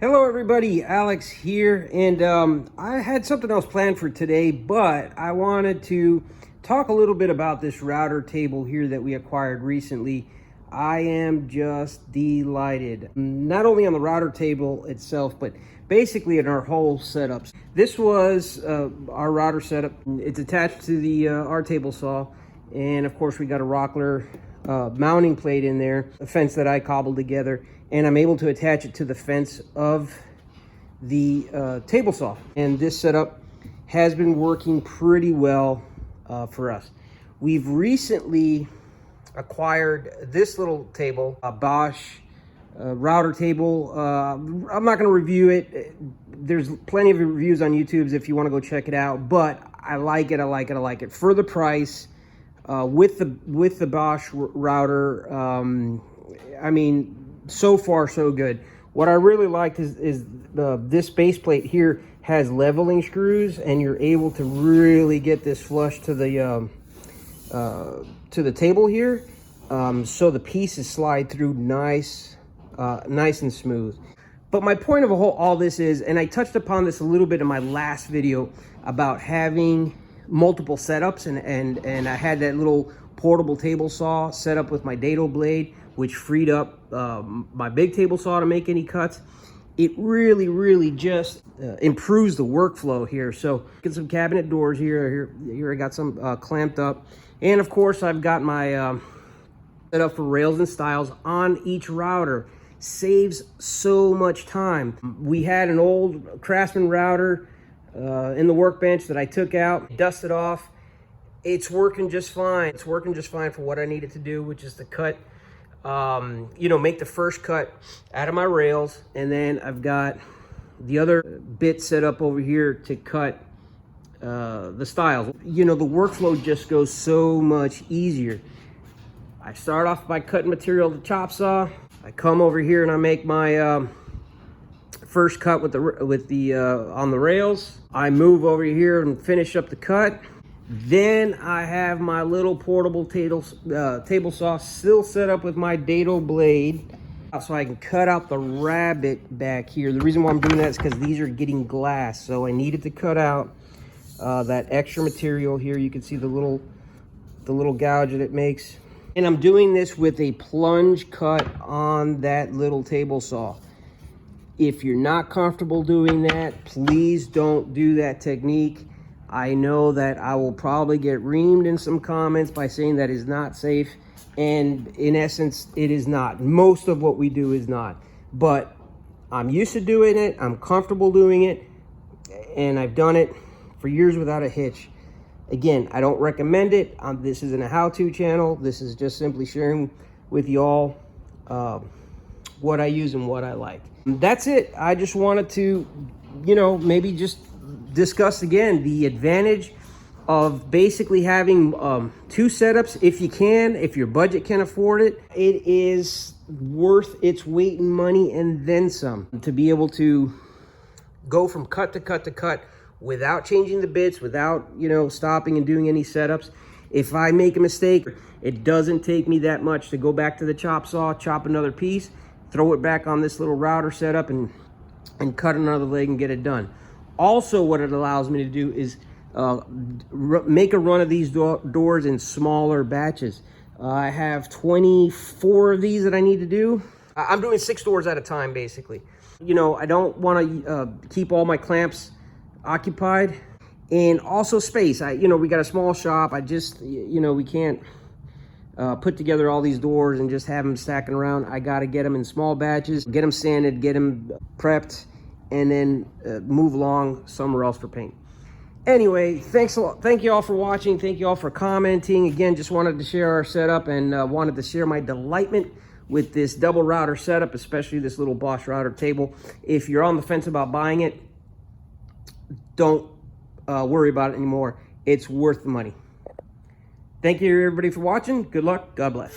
Hello everybody, Alex here, and I had something else planned for today, but I wanted to talk a little bit about this router table here that we acquired recently. I am just delighted, not only on the router table itself, but basically in our whole setups. This was our router setup. It's attached to the our table saw, and of course we got a Rockler mounting plate in there, a fence that I cobbled together, and I'm able to attach it to the fence of the table saw. And this setup has been working pretty well for us. We've recently acquired this little table, a Bosch router table. I'm not going to review it. There's plenty of reviews on YouTube if you want to go check it out, but I like it for the price. With the Bosch router, I mean, so far so good. What I really liked is this base plate here has leveling screws, and you're able to really get this flush to the table here, so the pieces slide through nice and smooth. But my point of all this is, and I touched upon this a little bit in my last video about having multiple setups, and I had that little portable table saw set up with my dado blade, which freed up my big table saw to make any cuts. It really just improves the workflow here. So get some cabinet doors here I got some clamped up, and of course I've got my set up for rails and stiles on each router. Saves so much time. We had an old Craftsman router in the workbench that I took out, dusted off. It's working just fine. It's working just fine for what I needed to do, which is to cut, make the first cut out of my rails. And then I've got the other bit set up over here to cut the stiles. The workflow just goes so much easier. I start off by cutting material with the chop saw. I come over here and I make my first cut with the on the rails. I move over here and finish up the cut. Then I have my little portable table saw still set up with my dado blade, so I can cut out the rabbet back here. The reason why I'm doing that is because these are getting glass, so I needed to cut out that extra material here. You can see the little gouge that it makes, and I'm doing this with a plunge cut on that little table saw. If you're not comfortable doing that, please don't do that technique. I know that I will probably get reamed in some comments by saying that is not safe, and in essence, it is not. Most of what we do is not, but I'm used to doing it. I'm comfortable doing it, and I've done it for years without a hitch. Again, I don't recommend it. This isn't a how-to channel. This is just simply sharing with y'all what I use and what I like. That's it. I just wanted to, maybe just discuss again the advantage of basically having two setups. If your budget can afford it, it is worth its weight in money and then some, to be able to go from cut to cut to cut without changing the bits, without stopping and doing any setups. If I make a mistake, it doesn't take me that much to go back to the chop saw, chop another piece, throw it back on this little router setup, and cut another leg and get it done. Also, what it allows me to do is make a run of these doors in smaller batches. I have 24 of these that I need to do. I'm doing 6 doors at a time, basically. I don't want to keep all my clamps occupied, and also space. We got a small shop. I just, we can't put together all these doors and just have them stacking around. I got to get them in small batches, get them sanded, get them prepped, and then move along somewhere else for paint. Anyway, thanks a lot. Thank you all for watching. Thank you all for commenting. Again, just wanted to share our setup, and wanted to share my delightment with this double router setup, especially this little Bosch router table. If you're on the fence about buying it, don't worry about it anymore. It's worth the money. Thank you everybody for watching. Good luck. God bless.